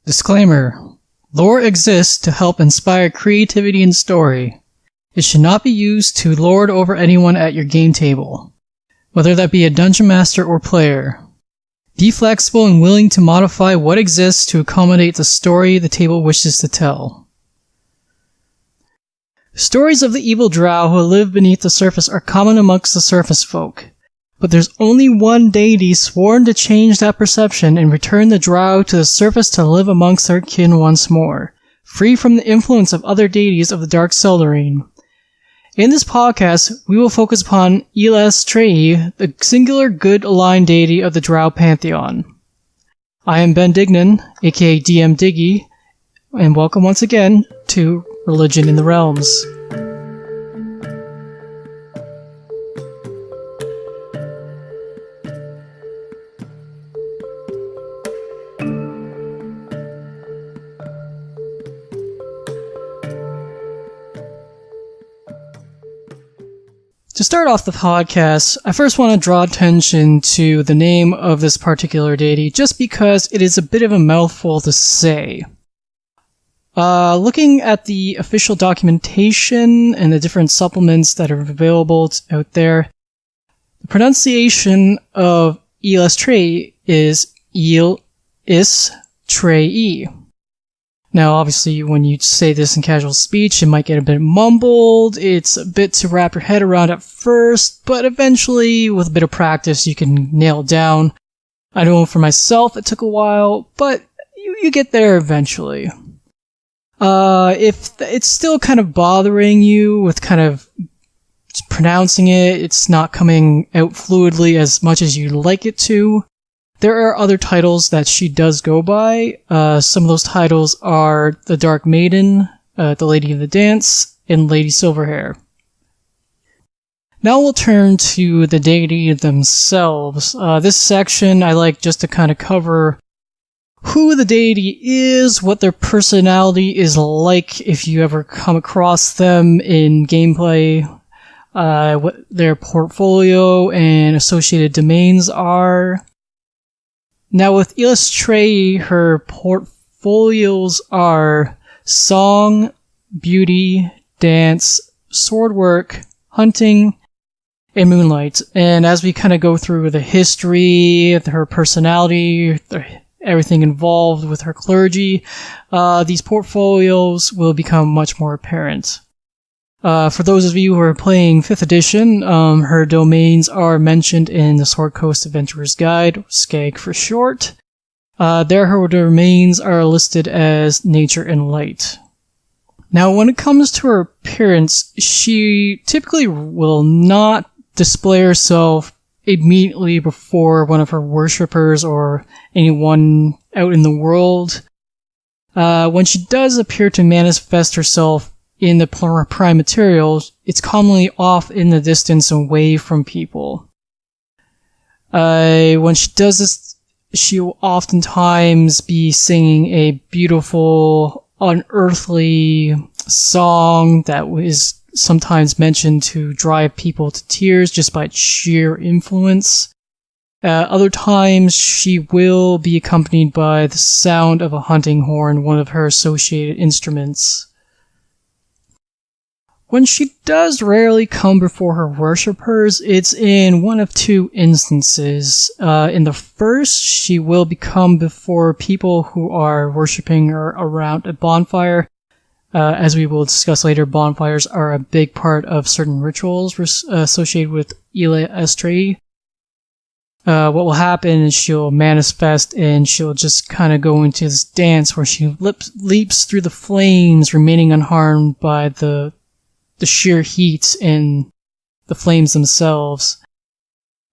Disclaimer: lore exists to help inspire creativity in story. It should not be used to lord over anyone at your game table, whether that be a dungeon master or player. Be flexible and willing to modify what exists to accommodate the story the table wishes to tell. Stories of the evil drow who live beneath the surface are common amongst the surface folk. But there's only one deity sworn to change that perception and return the drow to the surface to live amongst their kin once more, free from the influence of other deities of the Dark Seldarine. In this podcast, we will focus upon Eilistraee, the singular good-aligned deity of the Drow Pantheon. I am Ben Dignan, aka DM Diggy, and welcome once again to Religion in the Realms. To start off the podcast, I first want to draw attention to the name of this particular deity, just because it is a bit of a mouthful to say. Looking at the official documentation and the different supplements that are available out there, the pronunciation of Eilistraee is Eilistraee. Now, obviously, when you say this in casual speech, it might get a bit mumbled. It's a bit to wrap your head around at first, but eventually, with a bit of practice, you can nail it down. I know for myself, it took a while, but you get there eventually. If it's still kind of bothering you with kind of pronouncing it, it's not coming out fluidly as much as you'd like it to, there are other titles that she does go by. Some of those titles are the Dark Maiden, the Lady of the Dance, and Lady Silverhair. Now we'll turn to the deity themselves. This section I like just to kind of cover who the deity is, what their personality is like if you ever come across them in gameplay, what their portfolio and associated domains are. Now with Eilistraee, her portfolios are song, beauty, dance, swordwork, hunting, and moonlight. And as we kind of go through the history, her personality, everything involved with her clergy, these portfolios will become much more apparent. For those of you who are playing 5th edition, her domains are mentioned in the Sword Coast Adventurer's Guide, SCAG for short. There her domains are listed as nature and light. Now when it comes to her appearance, she typically will not display herself immediately before one of her worshippers or anyone out in the world. When she does appear to manifest herself in the prime materials, it's commonly off in the distance away from people. When she does this, she'll oftentimes be singing a beautiful, unearthly song that is sometimes mentioned to drive people to tears just by sheer influence. Other times, she will be accompanied by the sound of a hunting horn, one of her associated instruments. When she does rarely come before her worshippers, it's in one of two instances. In the first, she will become before people who are worshipping her around a bonfire. As we will discuss later, bonfires are a big part of certain rituals associated with Eilistraee. What will happen is she'll manifest and she'll just kind of go into this dance where she leaps through the flames, remaining unharmed by the sheer heat and the flames themselves.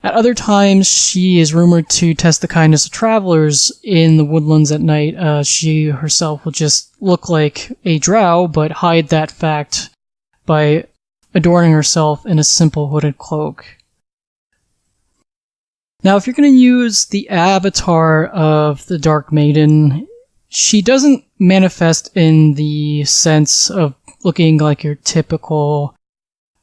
At other times, she is rumored to test the kindness of travelers in the woodlands at night. She herself will just look like a drow, but hide that fact by adorning herself in a simple hooded cloak. Now, if you're going to use the avatar of the Dark Maiden, she doesn't manifest in the sense of looking like your typical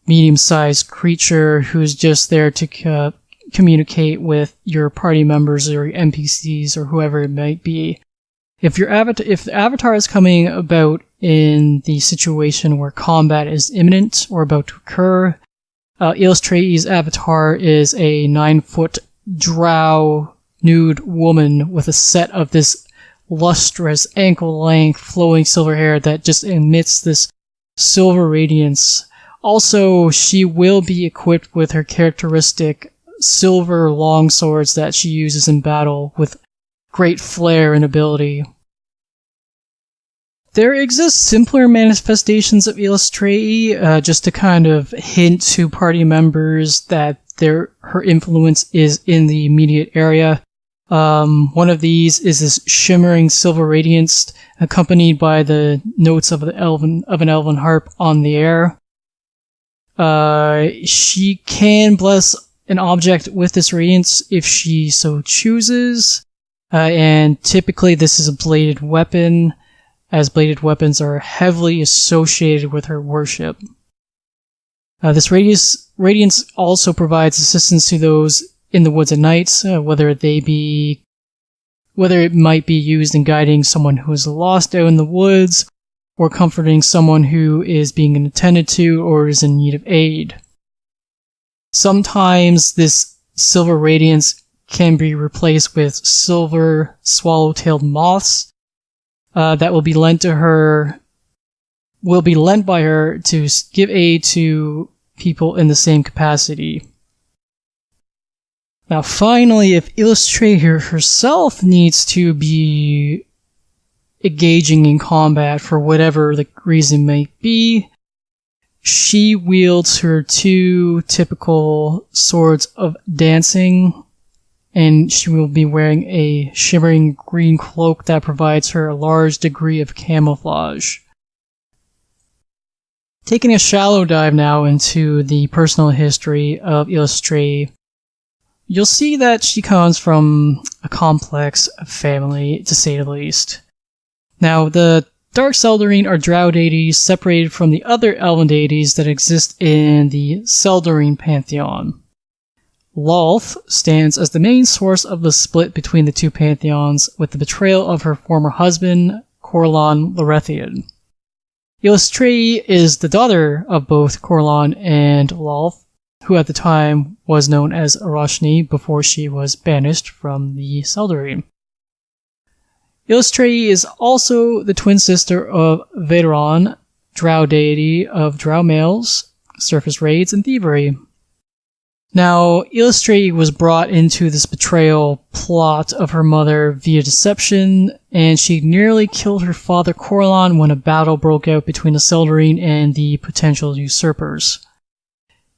medium-sized creature who's just there to communicate with your party members or NPCs or whoever it might be. If the avatar is coming about in the situation where combat is imminent or about to occur, Eilistraee's avatar is a 9-foot drow nude woman with a set of this lustrous ankle-length flowing silver hair that just emits this silver radiance. Also, she will be equipped with her characteristic silver longswords that she uses in battle with great flair and ability. There exist simpler manifestations of Eilistraee, just to kind of hint to party members that her influence is in the immediate area. One of these is this shimmering silver radiance, accompanied by the notes of an elven harp on the air. She can bless an object with this radiance if she so chooses, and typically this is a bladed weapon, as bladed weapons are heavily associated with her worship. This radiance also provides assistance to those in the woods at night, whether it might be used in guiding someone who is lost out in the woods, or comforting someone who is being attended to or is in need of aid. Sometimes this silver radiance can be replaced with silver swallow-tailed moths that will be lent by her to give aid to people in the same capacity. Now finally, if Eilistraee herself needs to be engaging in combat for whatever the reason may be, she wields her 2 typical swords of dancing, and she will be wearing a shimmering green cloak that provides her a large degree of camouflage. Taking a shallow dive now into the personal history of Eilistraee, you'll see that she comes from a complex family, to say the least. Now, the Dark Seldarine are drow deities separated from the other elven deities that exist in the Seldarine Pantheon. Lolth stands as the main source of the split between the 2 pantheons, with the betrayal of her former husband, Corlan Lorethian. Eilistraee is the daughter of both Corlan and Lolth, who at the time was known as Arashni before she was banished from the Seldarine. Eilistraee is also the twin sister of Veteran, drow deity of drow males, surface raids, and thievery. Now, Eilistraee was brought into this betrayal plot of her mother via deception, and she nearly killed her father Corlan when a battle broke out between the Seldarine and the potential usurpers.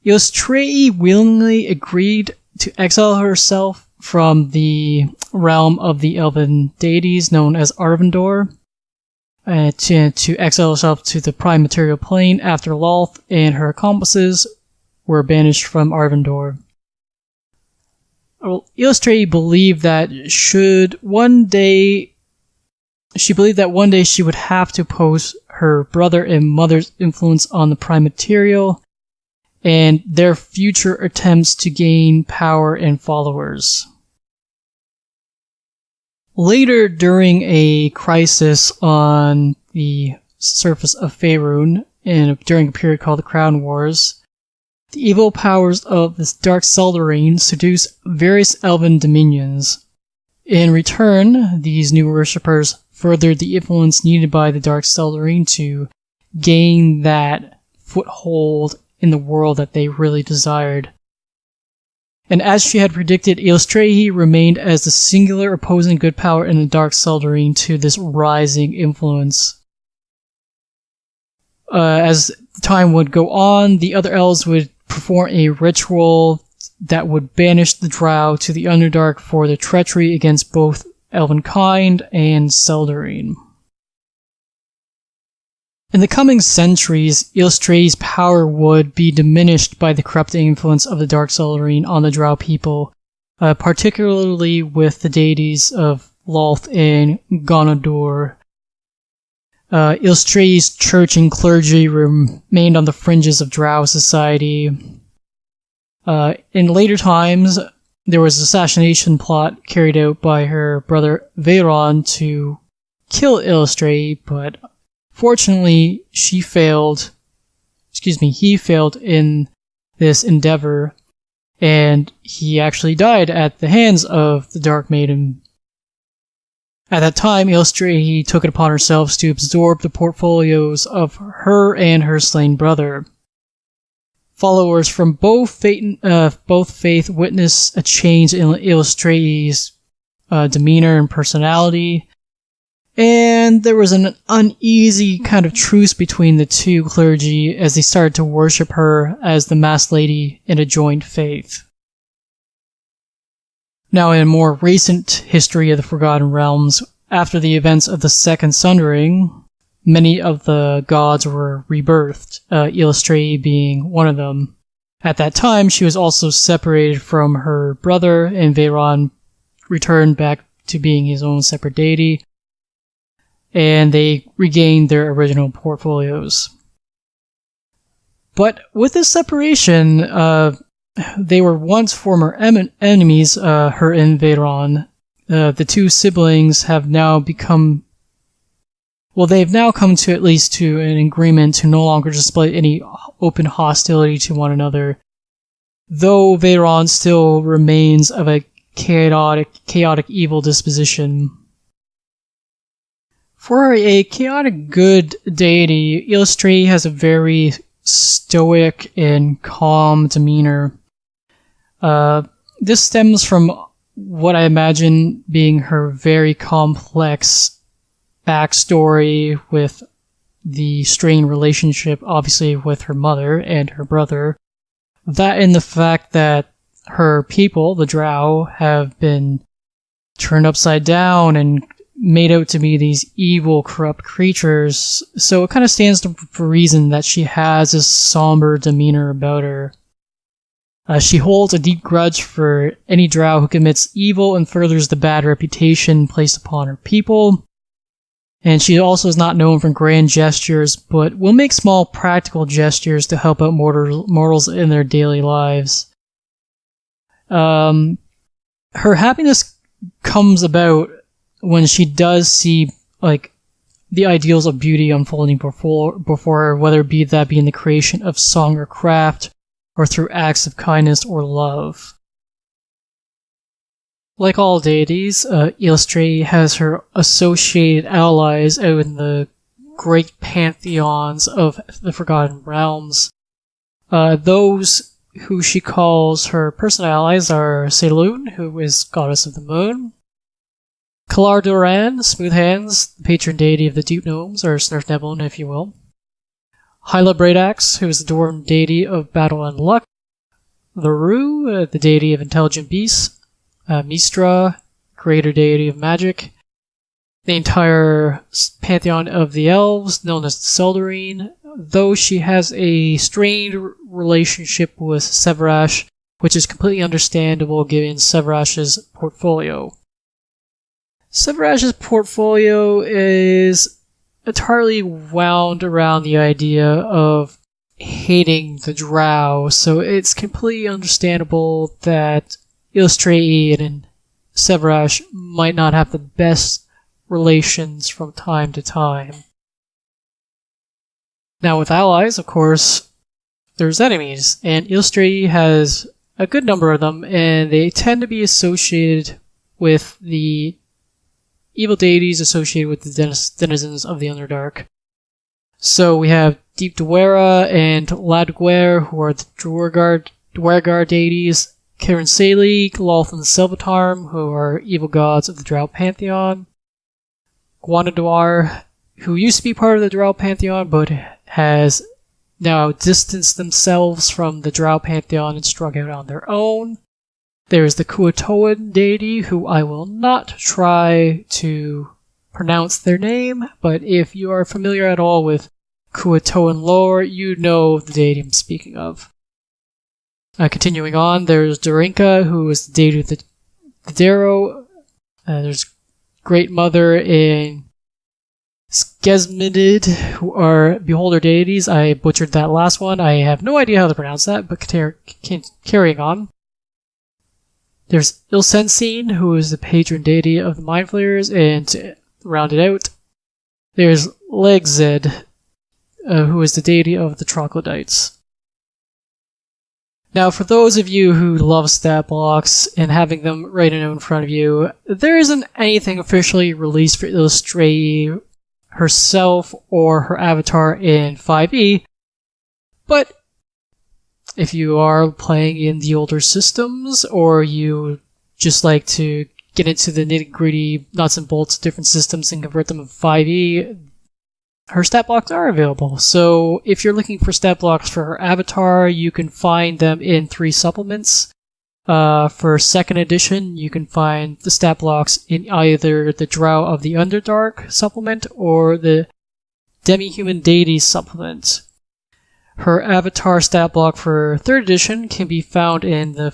Eilistraee willingly agreed to exile herself from the realm of the elven deities known as Arvindor, to exile herself to the prime material plane after Lolth and her accomplices were banished from Arvindor. Eilistraee believed that one day she would have to oppose her brother and mother's influence on the prime material and their future attempts to gain power and followers. Later, during a crisis on the surface of Faerun, during a period called the Crown Wars, the evil powers of this Dark Seldarine seduce various elven dominions. In return, these new worshippers furthered the influence needed by the Dark Seldarine to gain that foothold in the world that they really desired. And as she had predicted, Eilistraee remained as the singular opposing good power in the Dark Seldarine to this rising influence. As time would go on, the other elves would perform a ritual that would banish the Drow to the Underdark for their treachery against both Elvenkind and Seldarine. In the coming centuries, Eilistraee's power would be diminished by the corrupting influence of the Dark Seldarine on the Drow people, particularly with the deities of Lolth and Gonadur. Eilistraee's church and clergy remained on the fringes of Drow society. In later times, there was an assassination plot carried out by her brother Veyron to kill Eilistraee, but fortunately he failed in this endeavor, and he actually died at the hands of the Dark Maiden. At that time, Eilistraee took it upon herself to absorb the portfolios of her and her slain brother. Followers from both faith witness a change in Eilistraee's demeanor and personality, and there was an uneasy kind of truce between the two clergy as they started to worship her as the Masked Lady in a joint faith. Now, in a more recent history of the Forgotten Realms, after the events of the Second Sundering, many of the gods were rebirthed, Eilistraee being one of them. At that time, she was also separated from her brother, and Veyron returned back to being his own separate deity, and they regained their original portfolios. But with this separation, they were once former enemies, her and Veyron. The two siblings have now become... Well, they've now come to at least to an agreement to no longer display any open hostility to one another, though Veyron still remains of a chaotic evil disposition. For a chaotic good deity, Eilistraee has a very stoic and calm demeanor. This stems from what I imagine being her very complex backstory with the strained relationship, obviously, with her mother and her brother. That and the fact that her people, the Drow, have been turned upside down and made out to be these evil, corrupt creatures. So it kind of stands to reason that she has this somber demeanor about her. She holds a deep grudge for any Drow who commits evil and furthers the bad reputation placed upon her people. And she also is not known for grand gestures, but will make small practical gestures to help out mortals in their daily lives. Her happiness comes about when she does see, the ideals of beauty unfolding before her, whether it be in the creation of song or craft, or through acts of kindness or love. Like all deities, Eilistraee has her associated allies out in the great pantheons of the Forgotten Realms. Those who she calls her personal allies are Saloon, who is goddess of the moon; Kalar Doran, Smooth Hands, the patron deity of the Deep Gnomes, or Snurfnebelin, if you will; Hyla Braidax, who is the dwarven deity of battle and luck; the Rue, the deity of intelligent beasts; Mistra, greater deity of magic; the entire pantheon of the elves, known as the Seldarine, though she has a strained relationship with Severash, which is completely understandable given Severash's portfolio. Severash's portfolio is entirely wound around the idea of hating the Drow, so it's completely understandable that Eilistraee and Severash might not have the best relations from time to time. Now, with allies, of course, there's enemies, and Eilistraee has a good number of them, and they tend to be associated with the evil deities associated with the denizens of the Underdark. So we have Deep Dwera and Ladguer, who are the Dwergar deities; Karen Salik, Lolth and Selvatarm, who are evil gods of the Drow Pantheon; Guanadwar, who used to be part of the Drow Pantheon, but has now distanced themselves from the Drow Pantheon and struck out on their own. There's the Kuatoan deity, who I will not try to pronounce their name, but if you are familiar at all with Kuatoan lore, you know the deity I'm speaking of. Continuing on, there's Dorinka, who is the deity of the Darrow. There's Great Mother and Skesmidid, who are Beholder deities. I butchered that last one. I have no idea how to pronounce that, but carrying on. There's Ilsensine, who is the patron deity of the Mind Flayers, and to round it out, there's Legzed, who is the deity of the troglodytes. Now, for those of you who love stat blocks and having them right in front of you, there isn't anything officially released for Eilistraee herself or her avatar in 5e, but if you are playing in the older systems, or you just like to get into the nitty-gritty nuts and bolts of different systems and convert them to 5e, her stat blocks are available. So if you're looking for stat blocks for her avatar, you can find them in 3 supplements. For 2nd edition, you can find the stat blocks in either the Drow of the Underdark supplement or the Demi-Human Deities supplement. Her avatar stat block for 3rd edition can be found in the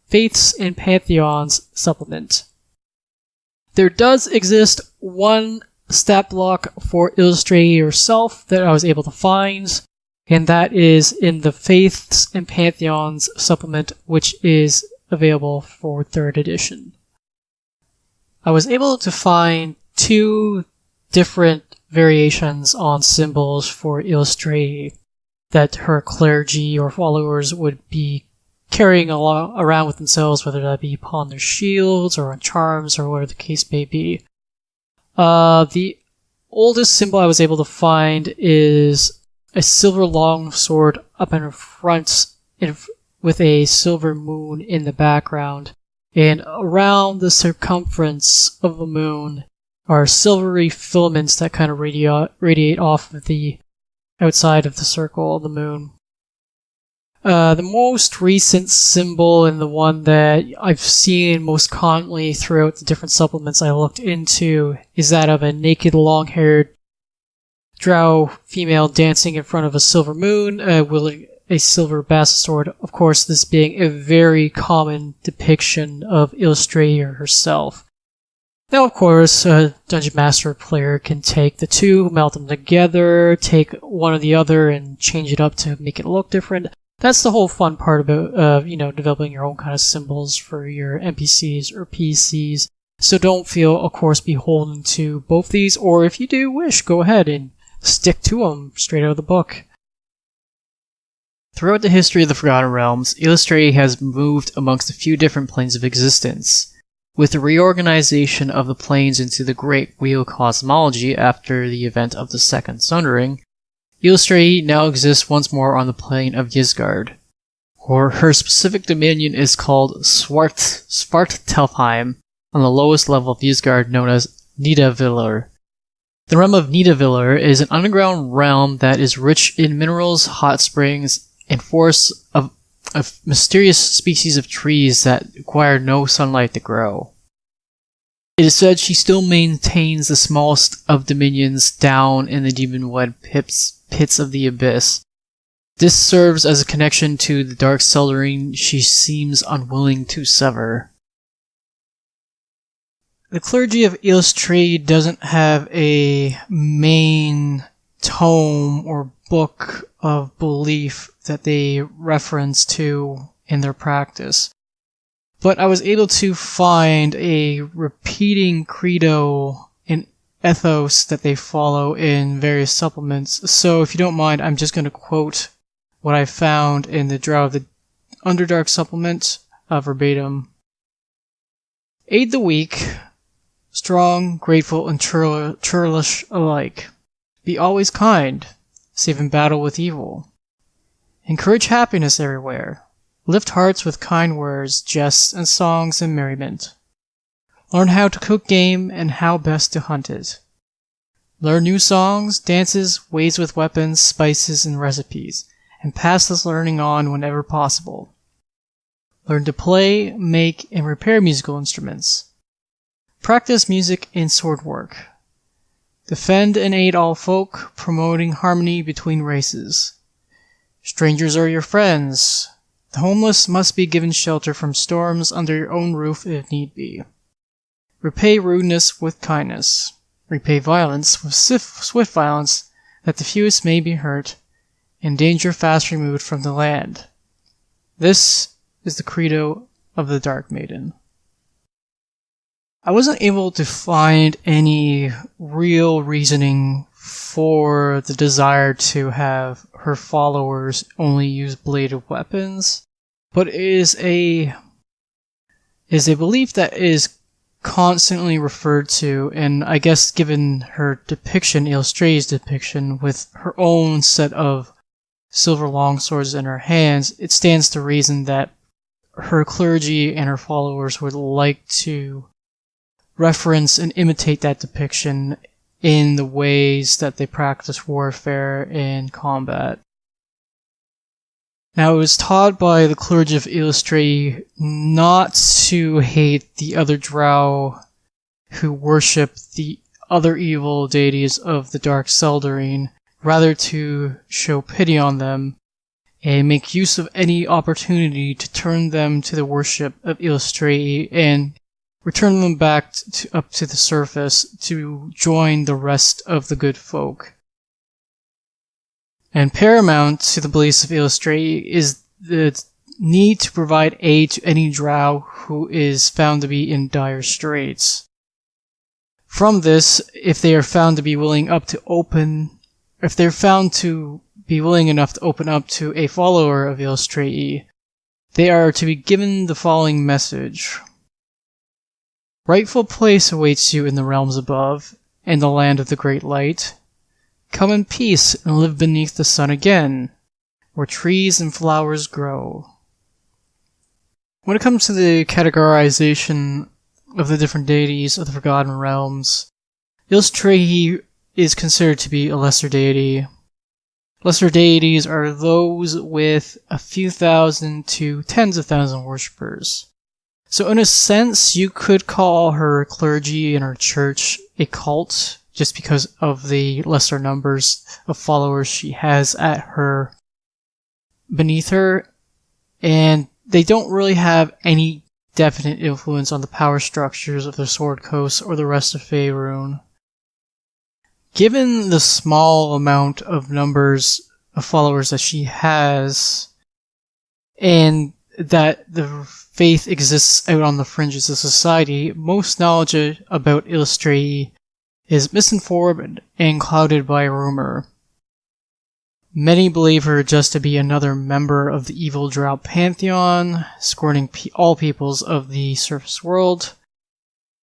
Faiths and Pantheons supplement. There does exist one stat block for Eilistraee herself that I was able to find, and that is in the Faiths and Pantheons supplement, which is available for 3rd edition. I was able to find 2 different variations on symbols for Eilistraee that her clergy or followers would be carrying around with themselves, whether that be upon their shields or on charms or whatever the case may be. The oldest symbol I was able to find is a silver longsword up in front with a silver moon in the background, and around the circumference of the moon are silvery filaments that kind of radiate off of the outside of the circle of the moon. The most recent symbol, and the one that I've seen most commonly throughout the different supplements I looked into, is that of a naked, long-haired drow female dancing in front of a silver moon, wielding a silver bast sword. Of course, this being a very common depiction of Eilistraee herself. Now, of course, a Dungeon Master player can take the 2, melt them together, take one or the other, and change it up to make it look different. That's the whole fun part about, developing your own kind of symbols for your NPCs or PCs. So don't feel, of course, beholden to both these, or if you do wish, go ahead and stick to them straight out of the book. Throughout the history of the Forgotten Realms, Eilistraee has moved amongst a few different planes of existence. With the reorganization of the planes into the Great Wheel cosmology after the event of the Second Sundering, Eilistraee now exists once more on the plane of Ysgard. Her specific dominion is called Svartalfheim, on the lowest level of Ysgard known as Nidavellir. The realm of Nidavellir is an underground realm that is rich in minerals, hot springs, and forests of mysterious species of trees that require no sunlight to grow. It is said she still maintains the smallest of dominions down in the demon-wed pits of the abyss. This serves as a connection to the dark Sundering she seems unwilling to sever. The clergy of Eilistraee doesn't have a main tome or book of belief that they reference to in their practice, but I was able to find a repeating credo and ethos that they follow in various supplements. So if you don't mind, I'm just going to quote what I found in the Drow of the Underdark supplement, verbatim. Aid the weak, strong, grateful, and churlish alike. Be always kind, save in battle with evil. Encourage happiness everywhere. Lift hearts with kind words, jests, and songs and merriment. Learn how to cook game and how best to hunt it. Learn new songs, dances, ways with weapons, spices, and recipes, and pass this learning on whenever possible. Learn to play, make, and repair musical instruments. Practice music and sword work. Defend and aid all folk, promoting harmony between races. Strangers are your friends. The homeless must be given shelter from storms under your own roof if need be. Repay rudeness with kindness. Repay violence with swift violence, that the fewest may be hurt, and danger fast removed from the land. This is the credo of the Dark Maiden. I wasn't able to find any real reasoning for the desire to have her followers only use bladed weapons, but it is a belief that is constantly referred to, and I guess given her depiction, Eilistraee's depiction, with her own set of silver longswords in her hands, it stands to reason that her clergy and her followers would like to reference and imitate that depiction in the ways that they practice warfare and combat. Now, it was taught by the clergy of Eilistraee not to hate the other Drow who worship the other evil deities of the Dark Seldarine, rather to show pity on them and make use of any opportunity to turn them to the worship of Eilistraee and return them back up to the surface to join the rest of the good folk. And paramount to the beliefs of Eilistraee is the need to provide aid to any Drow who is found to be in dire straits. From this, if they are found to be willing enough to open up to a follower of Eilistraee, they are to be given the following message. Rightful place awaits you in the realms above, and the land of the great light. Come in peace and live beneath the sun again, where trees and flowers grow. When it comes to the categorization of the different deities of the Forgotten Realms, Eilistraee is considered to be a lesser deity. Lesser deities are those with a few thousand to tens of thousands of worshippers. So in a sense, you could call her clergy and her church a cult, just because of the lesser numbers of followers she has beneath her, and they don't really have any definite influence on the power structures of the Sword Coast or the rest of Faerun. Given the small amount of numbers of followers that she has, and that the faith exists out on the fringes of society, most knowledge about Eilistraee is misinformed and clouded by rumor. Many believe her just to be another member of the evil Drow Pantheon, scorning all peoples of the surface world.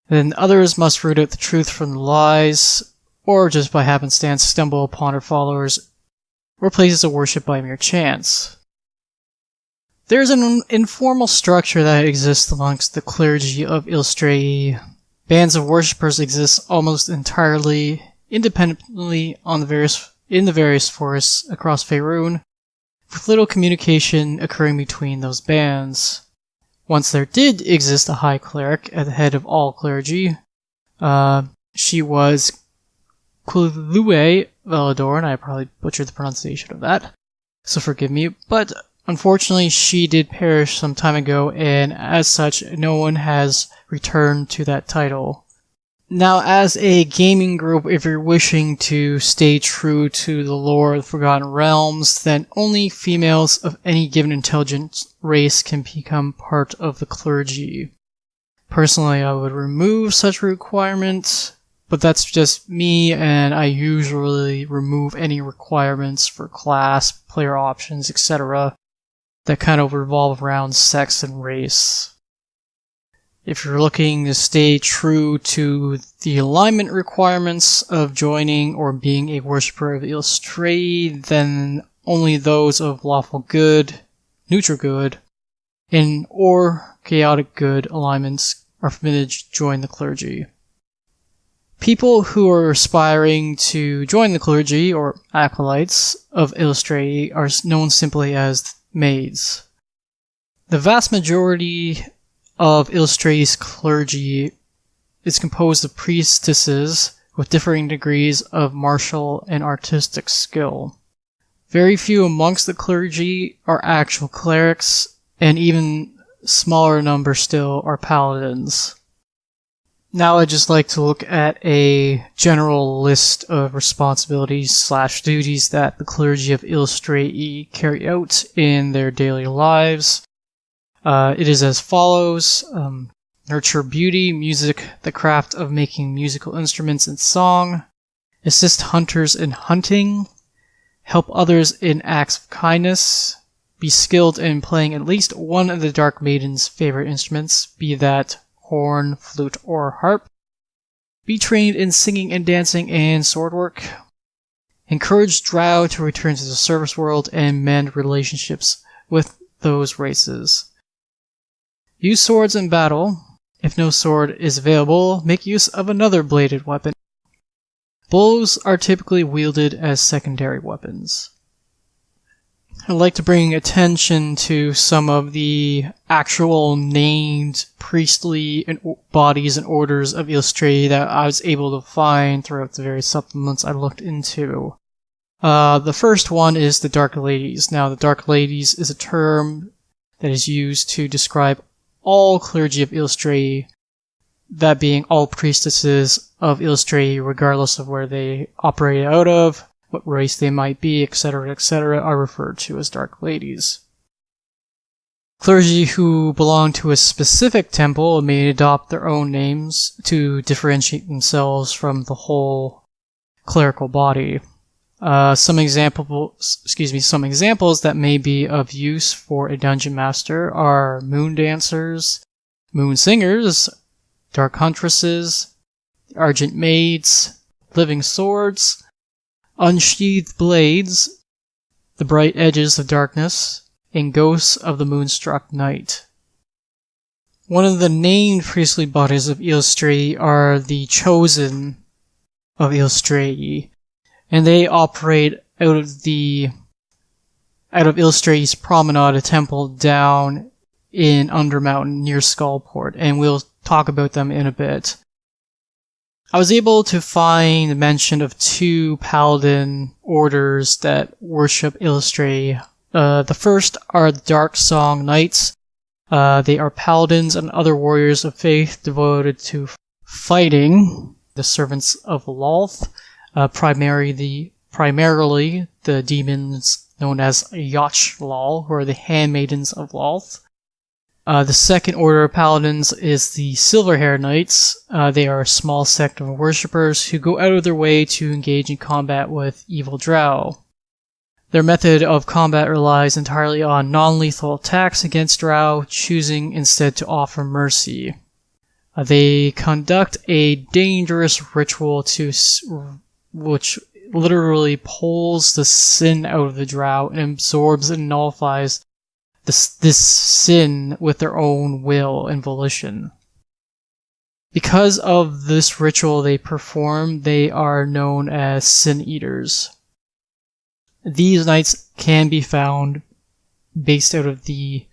Then others must root out the truth from the lies, or just by happenstance stumble upon her followers or places of worship by mere chance. There's an informal structure that exists amongst the clergy of Eilistraee. Bands of worshippers exist almost entirely independently in the various forests across Faerun, with little communication occurring between those bands. Once there did exist a high cleric at the head of all clergy. She was Kulue Velador, and I probably butchered the pronunciation of that, so forgive me, but unfortunately she did perish some time ago, and as such, no one has returned to that title. Now, as a gaming group, if you're wishing to stay true to the lore of the Forgotten Realms, then only females of any given intelligence race can become part of the clergy. Personally, I would remove such requirements, but that's just me, and I usually remove any requirements for class, player options, etc. that kind of revolve around sex and race. If you're looking to stay true to the alignment requirements of joining or being a worshipper of Eilistraee, then only those of lawful good, neutral good, or chaotic good alignments are permitted to join the clergy. People who are aspiring to join the clergy, or acolytes, of Eilistraee are known simply as maids. The vast majority of Eilistraee's clergy is composed of priestesses with differing degrees of martial and artistic skill. Very few amongst the clergy are actual clerics, and even smaller numbers still are paladins. Now I'd just like to look at a general list of responsibilities/duties that the clergy of Eilistraee carry out in their daily lives. It is as follows. nurture beauty, music, the craft of making musical instruments and song, assist hunters in hunting, help others in acts of kindness, be skilled in playing at least one of the Dark Maiden's favorite instruments, be that horn, flute, or harp, be trained in singing and dancing and swordwork, encourage Drow to return to the service world and mend relationships with those races. Use swords in battle. If no sword is available, make use of another bladed weapon. Bows are typically wielded as secondary weapons. I'd like to bring attention to some of the actual named priestly bodies and orders of Eilistraee that I was able to find throughout the various supplements I looked into. The first one is the Dark Ladies. Now, the Dark Ladies is a term that is used to describe all clergy of Eilistraee, that being all priestesses of Eilistraee, regardless of where they operate out of, what race they might be, etc., are referred to as Dark Ladies. Clergy who belong to a specific temple may adopt their own names to differentiate themselves from the whole clerical body. Some examples that may be of use for a dungeon master are moon dancers, moon singers, dark huntresses, argent maids, living swords, unsheathed blades, the bright edges of darkness, and ghosts of the moonstruck night. One of the named priestly bodies of Eilistraee are the Chosen of Eilistraee, and they operate out of Eilistraee's Promenade, a temple down in Undermountain near Skullport, and we'll talk about them in a bit. I was able to find mention of two paladin orders that worship Eilistraee. The first are the Dark Song Knights. They are paladins and other warriors of faith devoted to fighting the servants of Lolth, primarily the demons known as Yach-Lal, who are the handmaidens of Lolth. The second order of paladins is the Silverhair Knights. They are a small sect of worshippers who go out of their way to engage in combat with evil Drow. Their method of combat relies entirely on non-lethal attacks against Drow, choosing instead to offer mercy. They conduct a dangerous ritual which literally pulls the sin out of the Drow and absorbs and nullifies this sin with their own will and volition. Because of this ritual they perform, they are known as Sin Eaters. These knights can be found based out of the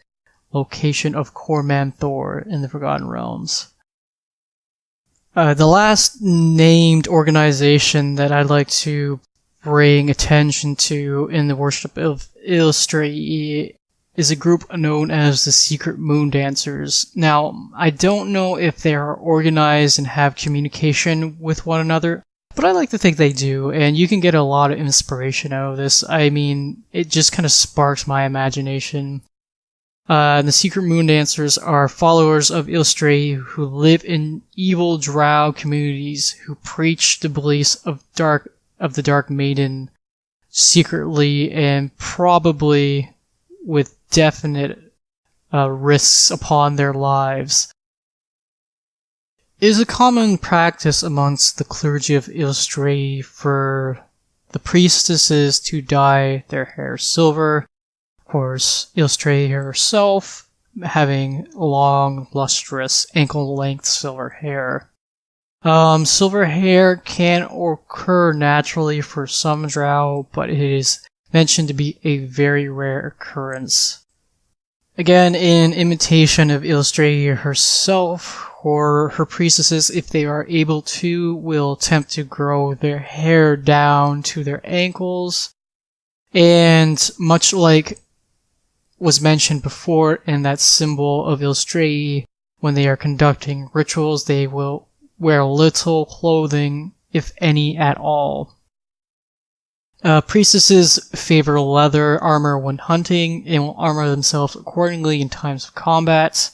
location of Corman Thor in the Forgotten Realms. The last named organization that I'd like to bring attention to in the worship of Eilistraee is a group known as the Secret Moon Dancers. Now, I don't know if they are organized and have communication with one another, but I like to think they do, and you can get a lot of inspiration out of this. I mean, it just kind of sparks my imagination. The Secret Moon Dancers are followers of Eilistraee who live in evil Drow communities who preach the beliefs of the Dark Maiden secretly and probably with definite risks upon their lives. It is a common practice amongst the clergy of Eilistraee for the priestesses to dye their hair silver. Of course, Eilistraee herself having long, lustrous, ankle-length silver hair. Silver hair can occur naturally for some Drow, but it is mentioned to be a very rare occurrence. Again, in imitation of Eilistraee herself, or her priestesses, if they are able to, will attempt to grow their hair down to their ankles, and much like was mentioned before in that symbol of Eilistraee, when they are conducting rituals, they will wear little clothing, if any at all. Priestesses favor leather armor when hunting and will armor themselves accordingly in times of combat.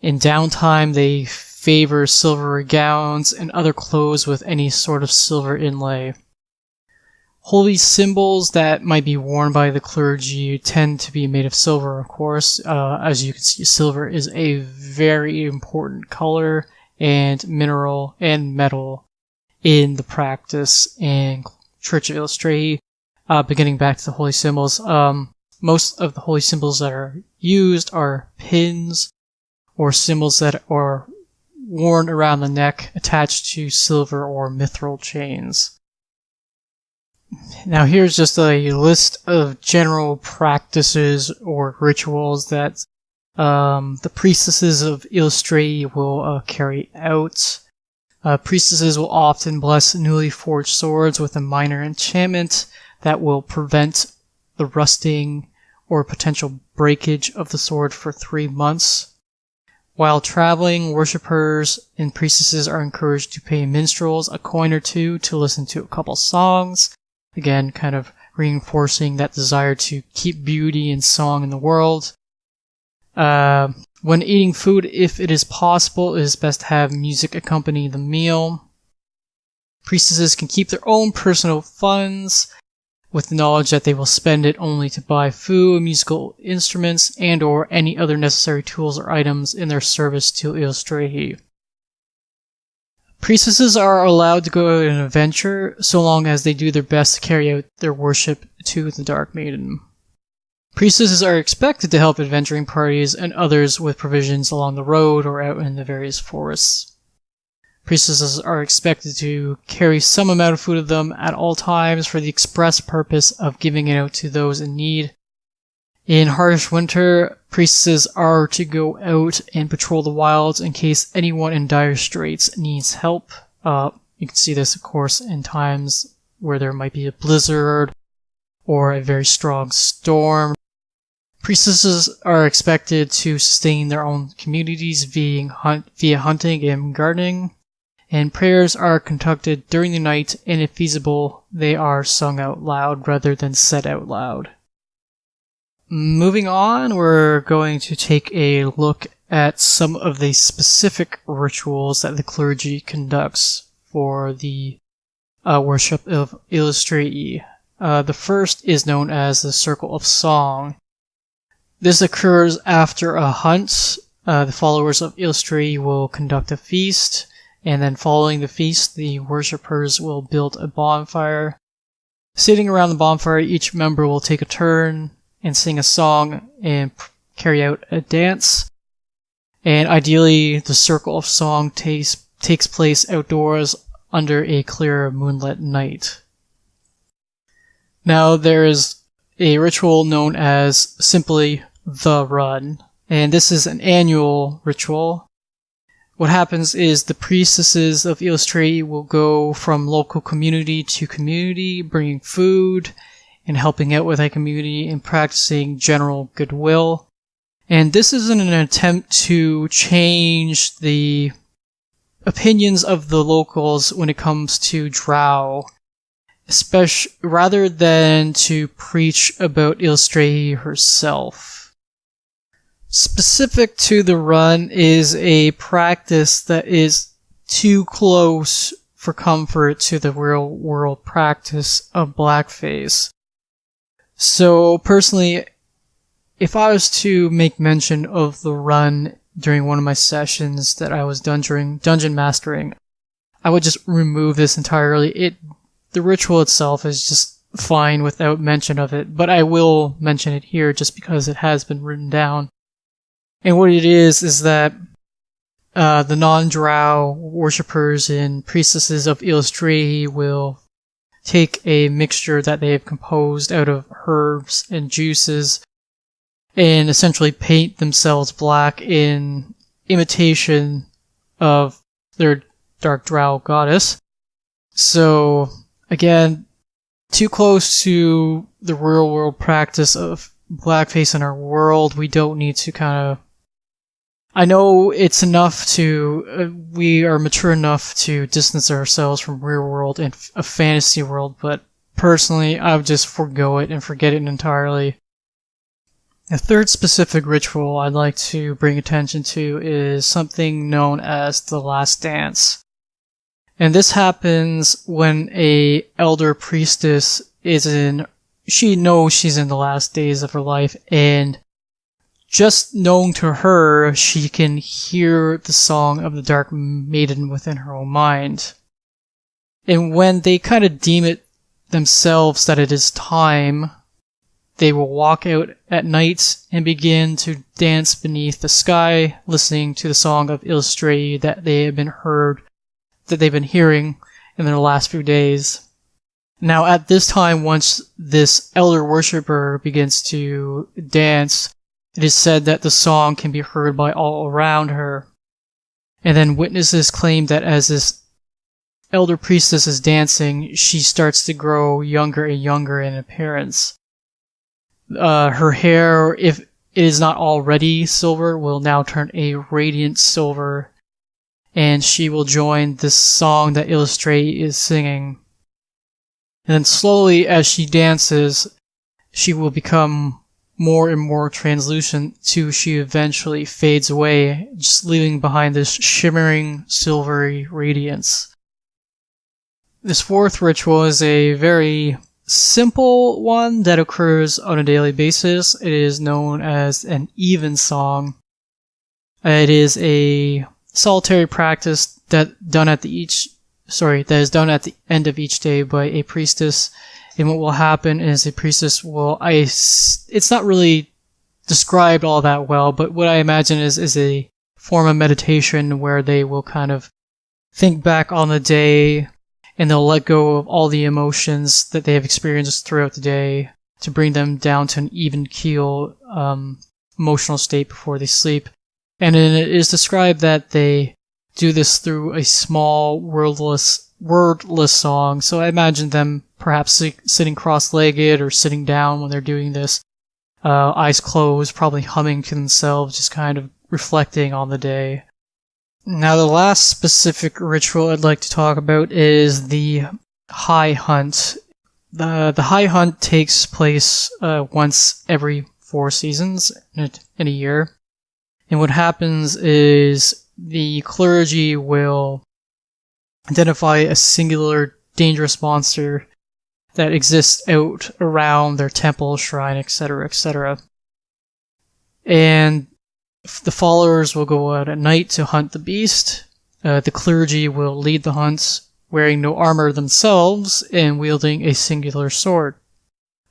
In downtime, they favor silver gowns and other clothes with any sort of silver inlay. Holy symbols that might be worn by the clergy tend to be made of silver, of course. As you can see, silver is a very important color and mineral and metal in the practice and Church of Eilistraee. Beginning back to the holy symbols, most of the holy symbols that are used are pins or symbols that are worn around the neck attached to silver or mithril chains. Now here's just a list of general practices or rituals that the priestesses of Eilistraee will carry out. Priestesses will often bless newly forged swords with a minor enchantment that will prevent the rusting or potential breakage of the sword for 3 months. While traveling, worshippers and priestesses are encouraged to pay minstrels a coin or two to listen to a couple songs. Again, kind of reinforcing that desire to keep beauty and song in the world. When eating food, if it is possible, it is best to have music accompany the meal. Priestesses can keep their own personal funds with the knowledge that they will spend it only to buy food, musical instruments, and or any other necessary tools or items in their service to Eilistraee. Priestesses are allowed to go on an adventure so long as they do their best to carry out their worship to the Dark Maiden. Priestesses are expected to help adventuring parties and others with provisions along the road or out in the various forests. Priestesses are expected to carry some amount of food with them at all times for the express purpose of giving it out to those in need. In harsh winter, priestesses are to go out and patrol the wilds in case anyone in dire straits needs help. You can see this, of course, in times where there might be a blizzard or a very strong storm. Priestesses are expected to sustain their own communities via hunting and gardening, and prayers are conducted during the night, and if feasible, they are sung out loud rather than said out loud. Moving on, we're going to take a look at some of the specific rituals that the clergy conducts for the worship of Eilistraee. The first is known as the Circle of Song. This occurs after a hunt. The followers of Eilistraee will conduct a feast, and then following the feast, the worshippers will build a bonfire. Sitting around the bonfire, each member will take a turn and sing a song and carry out a dance. And ideally, the Circle of Song takes place outdoors under a clear moonlit night. Now, there is a ritual known as simply the Run, and this is an annual ritual. What happens is the priestesses of Eilistraee will go from local community to community, bringing food and helping out with that community and practicing general goodwill. And this is in an attempt to change the opinions of the locals when it comes to Drow, especially rather than to preach about Eilistraee herself. Specific to the Run is a practice that is too close for comfort to the real world practice of blackface. So personally, if I was to make mention of the Run during one of my sessions that I was done during dungeon mastering, I would just remove this entirely. The ritual itself is just fine without mention of it, but I will mention it here just because it has been written down. And what it is that the non-Drow worshippers and priestesses of Eilistraee will take a mixture that they have composed out of herbs and juices and essentially paint themselves black in imitation of their dark Drow goddess. So, again, too close to the real world practice of blackface in our world. We don't need to kind of... I know it's enough to... we are mature enough to distance ourselves from real world and a fantasy world, but personally, I would just forgo it and forget it entirely. The third specific ritual I'd like to bring attention to is something known as the Last Dance. And this happens when a elder priestess she knows she's in the last days of her life, and just known to her, she can hear the song of the Dark Maiden within her own mind. And when they kind of deem it themselves that it is time, they will walk out at night and begin to dance beneath the sky, listening to the song of Eilistraee that they've been hearing in their last few days. Now, at this time, once this elder worshipper begins to dance, it is said that the song can be heard by all around her. And then witnesses claim that as this elder priestess is dancing, she starts to grow younger and younger in appearance. Her hair, if it is not already silver, will now turn a radiant silver, and she will join this song that Eilistraee is singing. And then slowly, as she dances, she will become more and more translucent till she eventually fades away, just leaving behind this shimmering silvery radiance. This fourth ritual is a very simple one that occurs on a daily basis. It is known as an evensong. It is a solitary practice that is done at the end of each day by a priestess. And what will happen is a priestess it's not really described all that well, but what I imagine is a form of meditation where they will kind of think back on the day, and they'll let go of all the emotions that they have experienced throughout the day to bring them down to an even keel emotional state before they sleep. And then it is described that they do this through a small wordless song. So I imagine them perhaps sitting cross-legged or sitting down when they're doing this, eyes closed, probably humming to themselves, just kind of reflecting on the day. Now, the last specific ritual I'd like to talk about is the High Hunt. The High Hunt takes place once every 4 seasons in a year. And what happens is the clergy will identify a singular dangerous monster that exists out around their temple, shrine, etc., etc. And the followers will go out at night to hunt the beast. The clergy will lead the hunts, wearing no armor themselves and wielding a singular sword.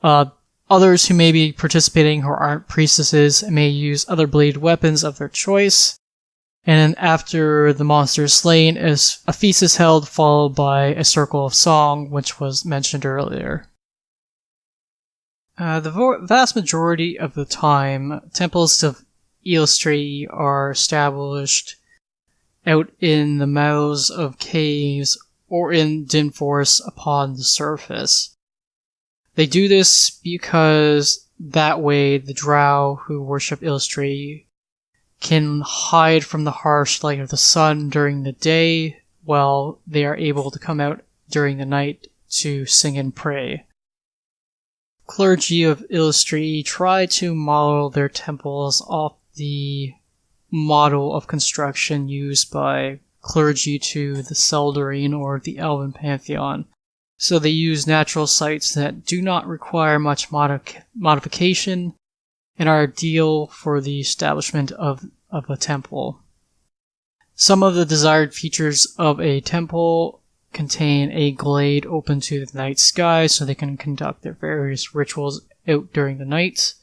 Others who may be participating who aren't priestesses may use other bladed weapons of their choice. And then after the monster is slain, a feast is held, followed by a circle of song, which was mentioned earlier. The vast majority of the time, temples of Eilistraee are established out in the mouths of caves or in dim forests upon the surface. They do this because that way the Drow who worship Eilistraee can hide from the harsh light of the sun during the day, while they are able to come out during the night to sing and pray. Clergy of Eilistraee try to model their temples off the model of construction used by clergy to the Seldarine or the Elven Pantheon. So they use natural sites that do not require much modification and are ideal for the establishment of a temple. Some of the desired features of a temple contain a glade open to the night sky so they can conduct their various rituals out during the night.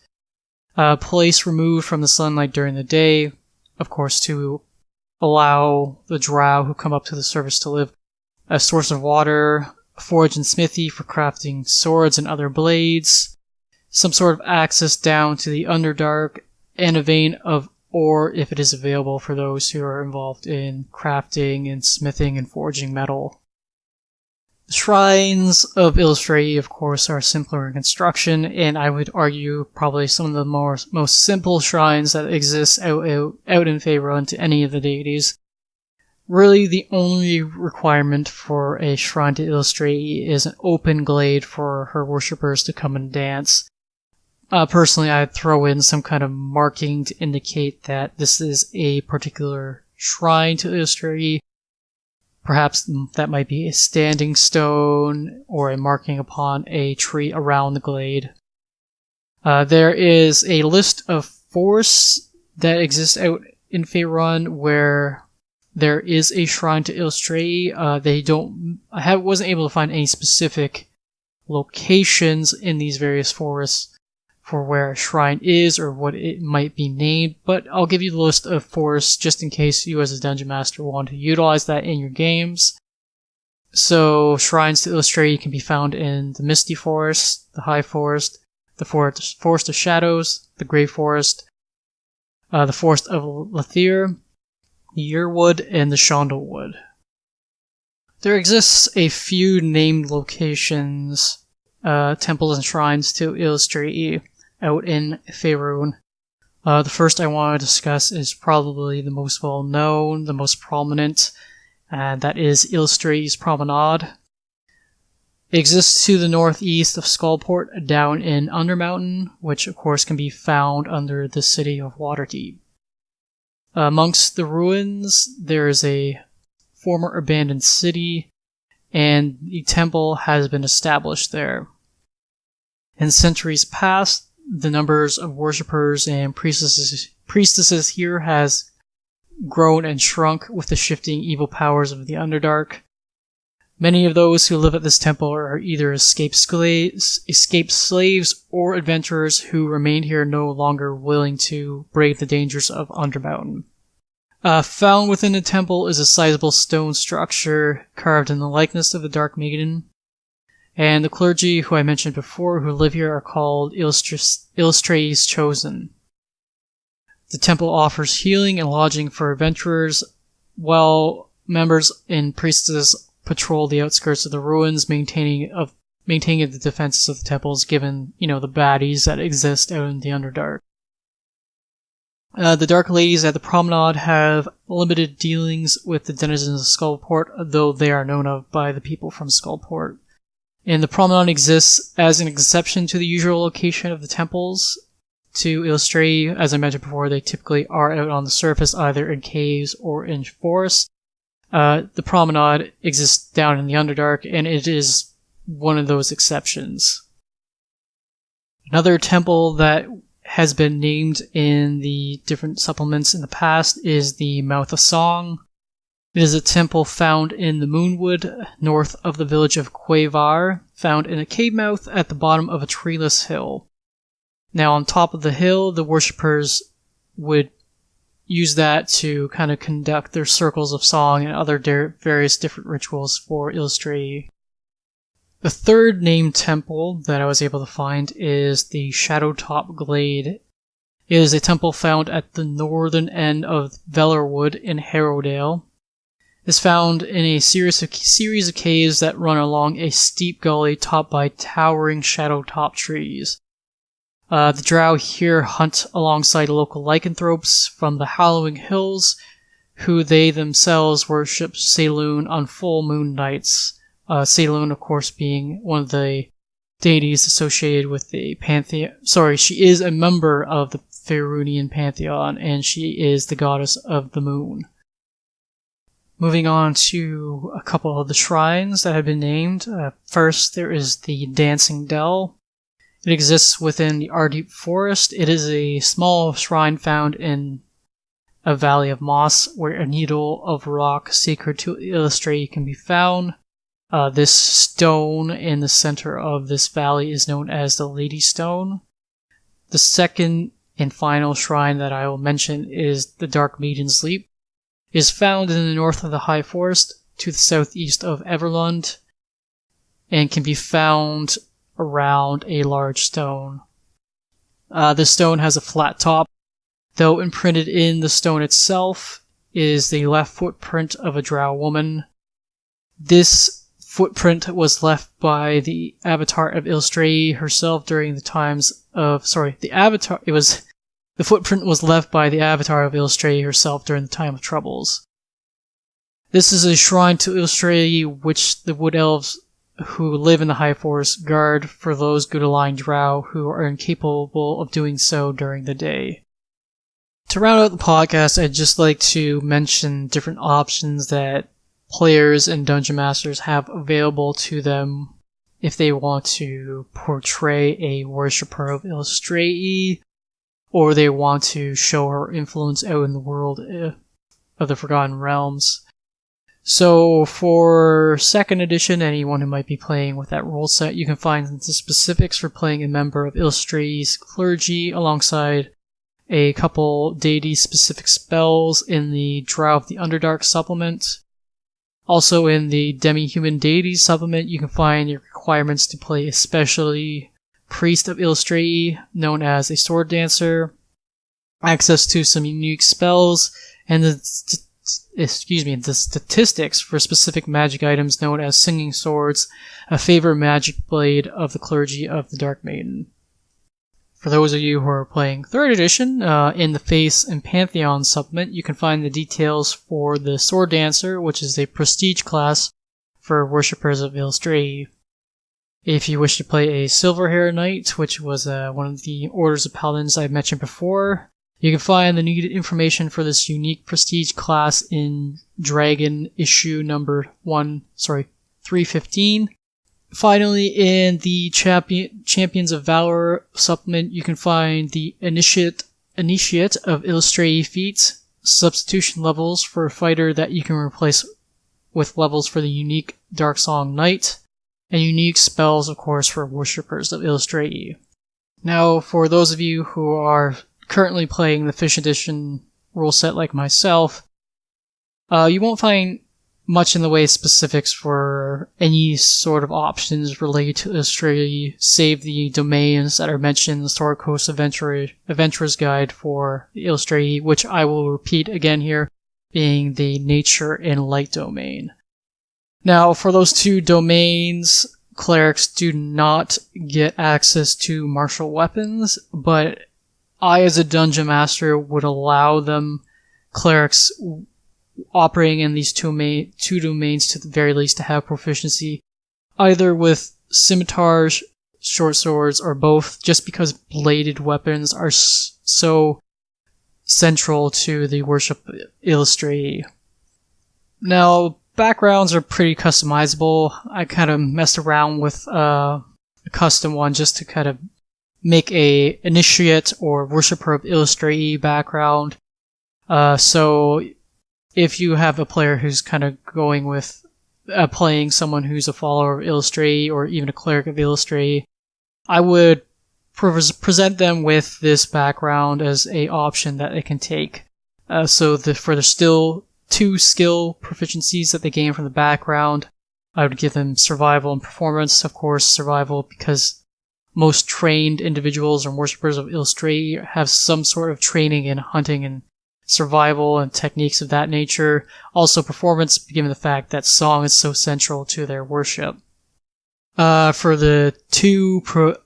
A place removed from the sunlight during the day, of course, to allow the Drow who come up to the surface to live. A source of water, a forge and smithy for crafting swords and other blades, some sort of access down to the Underdark, and a vein of ore if it is available for those who are involved in crafting and smithing and forging metal. The shrines of Eilistraee, of course, are simpler in construction, and I would argue probably some of the most simple shrines that exist out in Faerûn to any of the deities. Really, the only requirement for a shrine to Eilistraee is an open glade for her worshippers to come and dance. Personally, I'd throw in some kind of marking to indicate that this is a particular shrine to Eilistraee. Perhaps that might be a standing stone or a marking upon a tree around the glade. There is a list of forests that exist out in Faerun where there is a shrine to Eilistraee. I wasn't able to find any specific locations in these various forests for where a shrine is or what it might be named, but I'll give you the list of forests just in case you as a dungeon master want to utilize that in your games. So, shrines to Eilistraee can be found in the Misty Forest, the High Forest, the Forest of Shadows, the Grey Forest, the Forest of Lathyr, the Yearwood, and the Shondalwood. There exists a few named locations, temples and shrines to Eilistraee out in Faerun. The first I want to discuss is probably the most well known, the most prominent, and that is Eilistraee's Promenade. It exists to the northeast of Skullport down in Undermountain, which of course can be found under the city of Waterdeep. Amongst the ruins, there is a former abandoned city, and the temple has been established there. In centuries past, the numbers of worshippers and priestesses here has grown and shrunk with the shifting evil powers of the Underdark. Many of those who live at this temple are either escaped slaves or adventurers who remain here no longer willing to brave the dangers of Undermountain. Found within the temple is a sizable stone structure carved in the likeness of the Dark Maiden. And the clergy who I mentioned before who live here are called Eilistraee's Chosen. The temple offers healing and lodging for adventurers, while members and priestesses patrol the outskirts of the ruins, maintaining the defenses of the temples given, the baddies that exist out in the Underdark. The Dark Ladies at the Promenade have limited dealings with the denizens of Skullport, though they are known of by the people from Skullport. And the Promenade exists as an exception to the usual location of the temples to Eilistraee. As I mentioned before, they typically are out on the surface, either in caves or in forests. The Promenade exists down in the Underdark, and it is one of those exceptions. Another temple that has been named in the different supplements in the past is the Mouth of Song. It is a temple found in the Moonwood, north of the village of Quavar, found in a cave mouth at the bottom of a treeless hill. Now, on top of the hill, the worshippers would use that to kind of conduct their circles of song and other various different rituals for Eilistraee. The third named temple that I was able to find is the Shadowtop Glade. It is a temple found at the northern end of Vellerwood in Harrowdale. Is found in a series of caves that run along a steep gully topped by towering shadowtop trees. The Drow here hunt alongside local lycanthropes from the Hallowing Hills, who they themselves worship Saloon on full moon nights. Saloon, of course, being one of the deities associated with the Pantheon. She is a member of the Faerunian Pantheon, and she is the goddess of the moon. Moving on to a couple of the shrines that have been named. First, there is the Dancing Dell. It exists within the Ardeep Forest. It is a small shrine found in a valley of moss where a needle of rock sacred to Eilistraee can be found. This stone in the center of this valley is known as the Lady Stone. The second and final shrine that I will mention is the Dark Maiden's Leap. It is found in the north of the High Forest to the southeast of Everlund and can be found around a large stone. The stone has a flat top, though imprinted in the stone itself is the left footprint of a Drow woman. This footprint was left by the avatar of Eilistraee herself during the times of... The footprint was left by the avatar of Eilistraee herself during the time of troubles. This is a shrine to Eilistraee which the Wood Elves who live in the High Forest guard for those good aligned Drow who are incapable of doing so during the day. To round out the podcast, I'd just like to mention different options that players and dungeon masters have available to them if they want to portray a worshipper of Eilistraee, or they want to show her influence out in the world of the Forgotten Realms. So for 2nd edition, anyone who might be playing with that rule set, you can find the specifics for playing a member of Eilistraee's clergy alongside a couple deity-specific spells in the Drow of the Underdark supplement. Also in the Demi-Human Deities supplement, you can find your requirements to play a specialty priest of Eilistraee, known as a sword dancer, access to some unique spells, and the statistics for specific magic items known as singing swords, a favorite magic blade of the clergy of the Dark Maiden. For those of you who are playing 3rd edition, in the Face and Pantheon supplement, you can find the details for the Sword Dancer, which is a prestige class for worshippers of Eilistraee. If you wish to play a Silverhair Knight, which was one of the orders of paladins I mentioned before, you can find the needed information for this unique prestige class in Dragon issue number 315. Finally, in the Champions of Valor supplement, you can find the Initiate of Eilistraee feats, substitution levels for a fighter that you can replace with levels for the unique Darksong Knight, and unique spells, of course, for worshippers of Eilistraee. Now, for those of you who are currently playing the 5th edition rule set like myself, you won't find much in the way of specifics for any sort of options related to Eilistraee, save the domains that are mentioned in the Sword Coast Adventurer's Guide for Eilistraee, which I will repeat again here, being the Nature and Light domain. Now, for those 2 domains, clerics do not get access to martial weapons, but I, as a dungeon master, would allow clerics operating in these 2 domains to the very least to have proficiency either with scimitars, short swords, or both, just because bladed weapons are so central to the worship of Eilistraee. Now, backgrounds are pretty customizable. I kind of messed around with a custom one just to kind of make a initiate or worshipper of Eilistraee background. So if you have a player who's kind of going with playing someone who's a follower of Eilistraee or even a cleric of Eilistraee, I would present them with this background as a option that they can take. For the still 2 skill proficiencies that they gain from the background, I would give them survival and performance. Of course, survival because most trained individuals or worshippers of Eilistraee have some sort of training in hunting and survival and techniques of that nature. Also performance, given the fact that song is so central to their worship. For the 2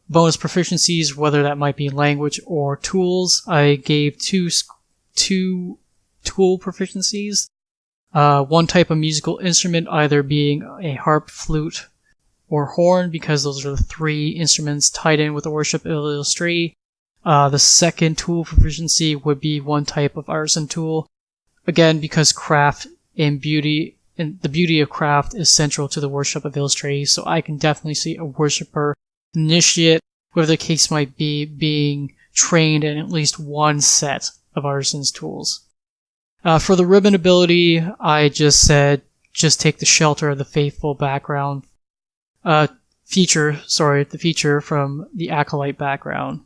bonus proficiencies, whether that might be language or tools, I gave two tool proficiencies. 1 type of musical instrument, either being a harp, flute, or horn, because those are the 3 instruments tied in with the worship of Eilistraee. The 2nd tool proficiency would be 1 type of artisan tool. Again, because craft and the beauty of craft is central to the worship of Eilistraee, so I can definitely see a worshipper, initiate, whatever the case might be, being trained in at least 1 set of artisan's tools. For the ribbon ability, I just said, just take the Shelter of the Faithful background, the feature from the Acolyte background.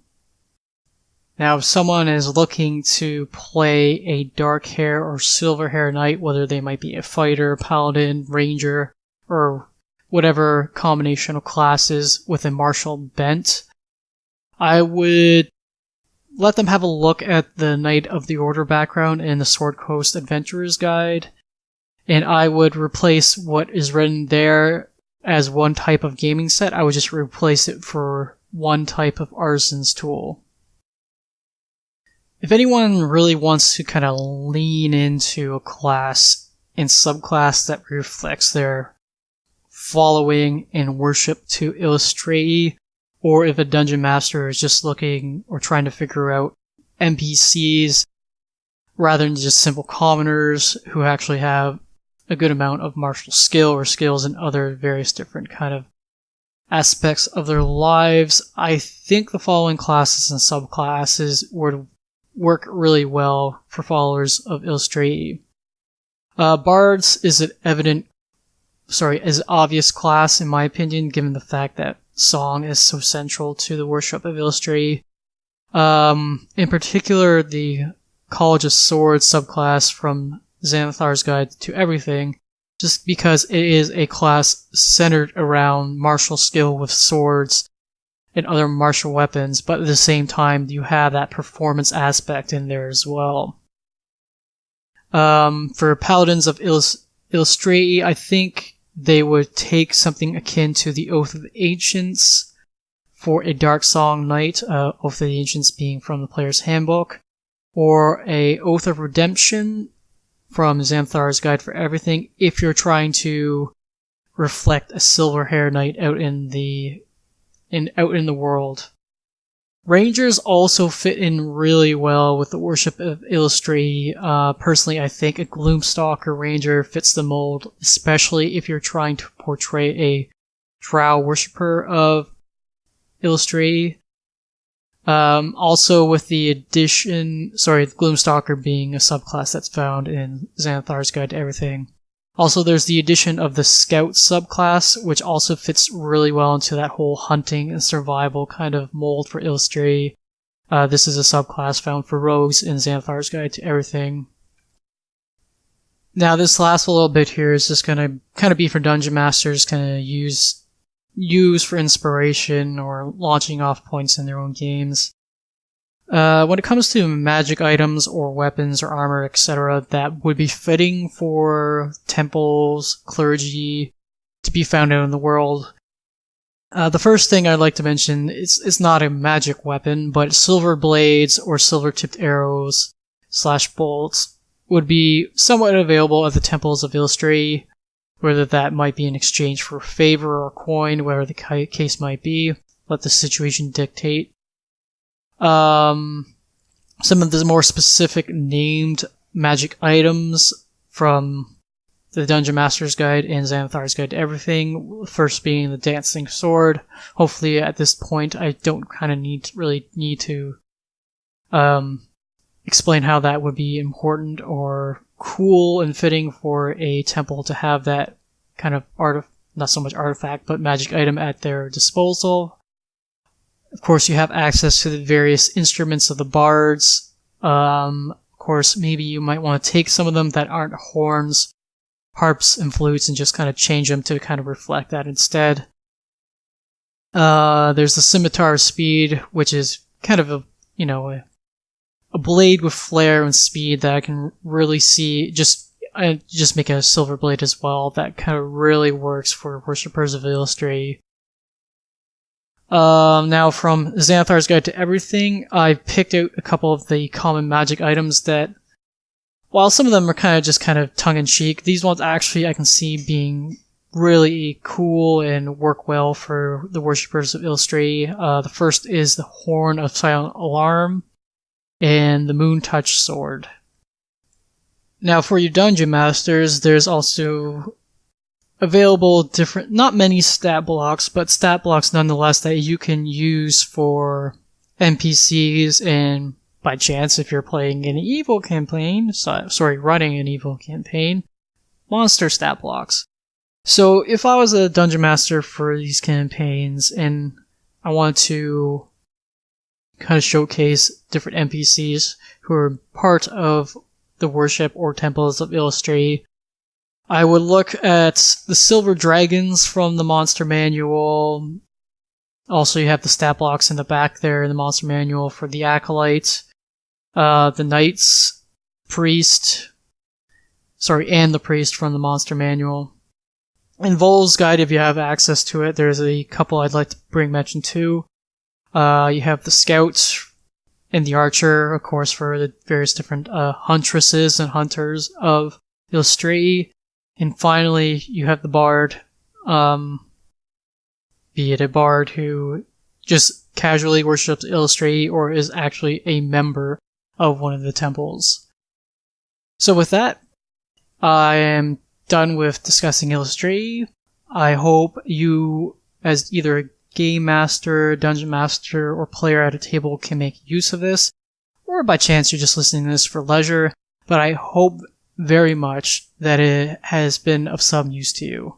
Now, if someone is looking to play a dark hair or silver hair knight, whether they might be a fighter, paladin, ranger, or whatever combination of classes with a martial bent, I would let them have a look at the Knight of the Order background in the Sword Coast Adventurer's Guide, and I would replace what is written there as 1 type of gaming set. I would just replace it for 1 type of artisan's tool. If anyone really wants to kind of lean into a class and subclass that reflects their following and worship to Eilistraee, or if a dungeon master is just looking or trying to figure out NPCs rather than just simple commoners who actually have a good amount of martial skill or skills in other various different kind of aspects of their lives. I think the following classes and subclasses would work really well for followers of Eilistraee. Bards is an obvious class in my opinion, given the fact that song is so central to the worship of Eilistraee. In particular, the College of Swords subclass from Xanathar's Guide to Everything, just because it is a class centered around martial skill with swords and other martial weapons, but at the same time you have that performance aspect in there as well. For Paladins of Eilistraee, I think they would take something akin to the Oath of the Ancients for a Dark Song Knight, Oath of the Ancients being from the Player's Handbook, or a Oath of Redemption from Xanathar's Guide for Everything if you're trying to reflect a silver-hair knight out in the world. Rangers also fit in really well with the worship of Eilistraee. Personally, I think a Gloomstalker Ranger fits the mold, especially if you're trying to portray a Drow worshipper of Eilistraee. Also with the Gloomstalker being a subclass that's found in Xanathar's Guide to Everything. Also, there's the addition of the Scout subclass, which also fits really well into that whole hunting and survival kind of mold for Eilistraee. This is a subclass found for rogues in Xanathar's Guide to Everything. Now, this last little bit here is just gonna kind of be for dungeon masters, kind of use for inspiration or launching off points in their own games. When it comes to magic items or weapons or armor, etc., that would be fitting for temples, clergy, to be found out in the world. The first thing I'd like to mention is not a magic weapon, but silver blades or silver-tipped arrows / bolts would be somewhat available at the temples of Eilistraee, whether that might be in exchange for favor or coin, whatever the case might be. Let the situation dictate. Some of the more specific named magic items from the Dungeon Master's Guide and Xanathar's Guide to Everything, first being the Dancing Sword. Hopefully at this point I don't need to explain how that would be important or cool and fitting for a temple to have that kind of not so much artifact, but magic item at their disposal. Of course, you have access to the various instruments of the bards. Of course, maybe you might want to take some of them that aren't horns, harps, and flutes and just kind of change them to kind of reflect that instead. There's the Scimitar of Speed, which is kind of a blade with flair and speed that I can really see. Just make a silver blade as well. That kind of really works for worshippers of Eilistraee. Now from Xanathar's Guide to Everything, I picked out a couple of the common magic items that, while some of them are kind of tongue-in-cheek, these ones actually I can see being really cool and work well for the worshippers of Eilistraee. The first is the Horn of Silent Alarm and the Moon Touch Sword. Now for you dungeon masters, there's also available not many stat blocks, but stat blocks nonetheless that you can use for NPCs and, by chance, if you're playing an evil campaign, running an evil campaign, monster stat blocks. So if I was a dungeon master for these campaigns and I wanted to kind of showcase different NPCs who are part of the worship or temples of Eilistraee, I would look at the silver dragons from the monster manual. Also, you have the stat blocks in the back there in the monster manual for the acolyte, the knights, and the priest from the monster manual. In Vol's Guide, if you have access to it, there's a couple I'd like to bring mention to. You have the scout and the archer, of course, for the various different huntresses and hunters of Eilistraee. And finally, you have the bard be it a bard who just casually worships Eilistraee or is actually a member of one of the temples. So with that, I am done with discussing Eilistraee. I hope you, as either a game master, dungeon master, or player at a table, can make use of this, or by chance you're just listening to this for leisure, but I hope very much that it has been of some use to you.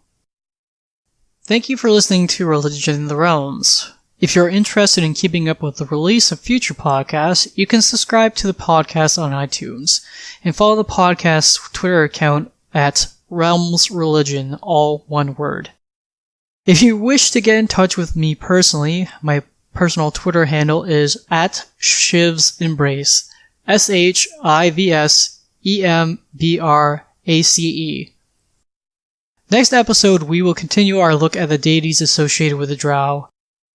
Thank you for listening to Religion in the Realms. If you're interested in keeping up with the release of future podcasts, you can subscribe to the podcast on iTunes, and follow the podcast's Twitter account at Realms Religion, all one word. If you wish to get in touch with me personally, my personal Twitter handle is at ShivsEmbrace, ShivsEmbrace. Next episode, we will continue our look at the deities associated with the Drow,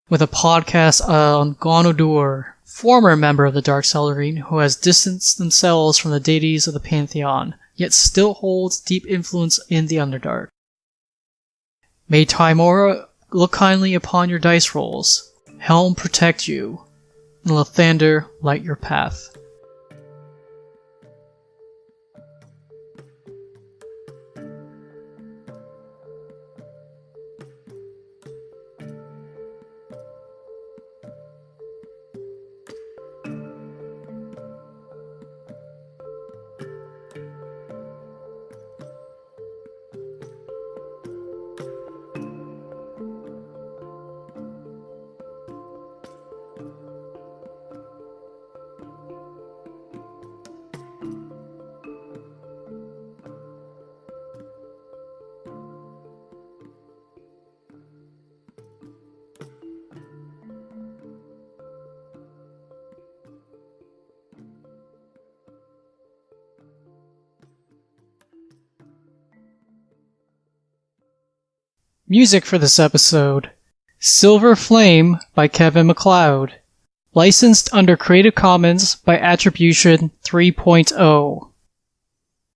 with a podcast on Gonodur, former member of the Dark Celerine, who has distanced themselves from the deities of the Pantheon, yet still holds deep influence in the Underdark. May Tymora look kindly upon your dice rolls, Helm protect you, and Lathander light your path. Music for this episode: Silver Flame by Kevin MacLeod. Licensed under Creative Commons by Attribution 3.0.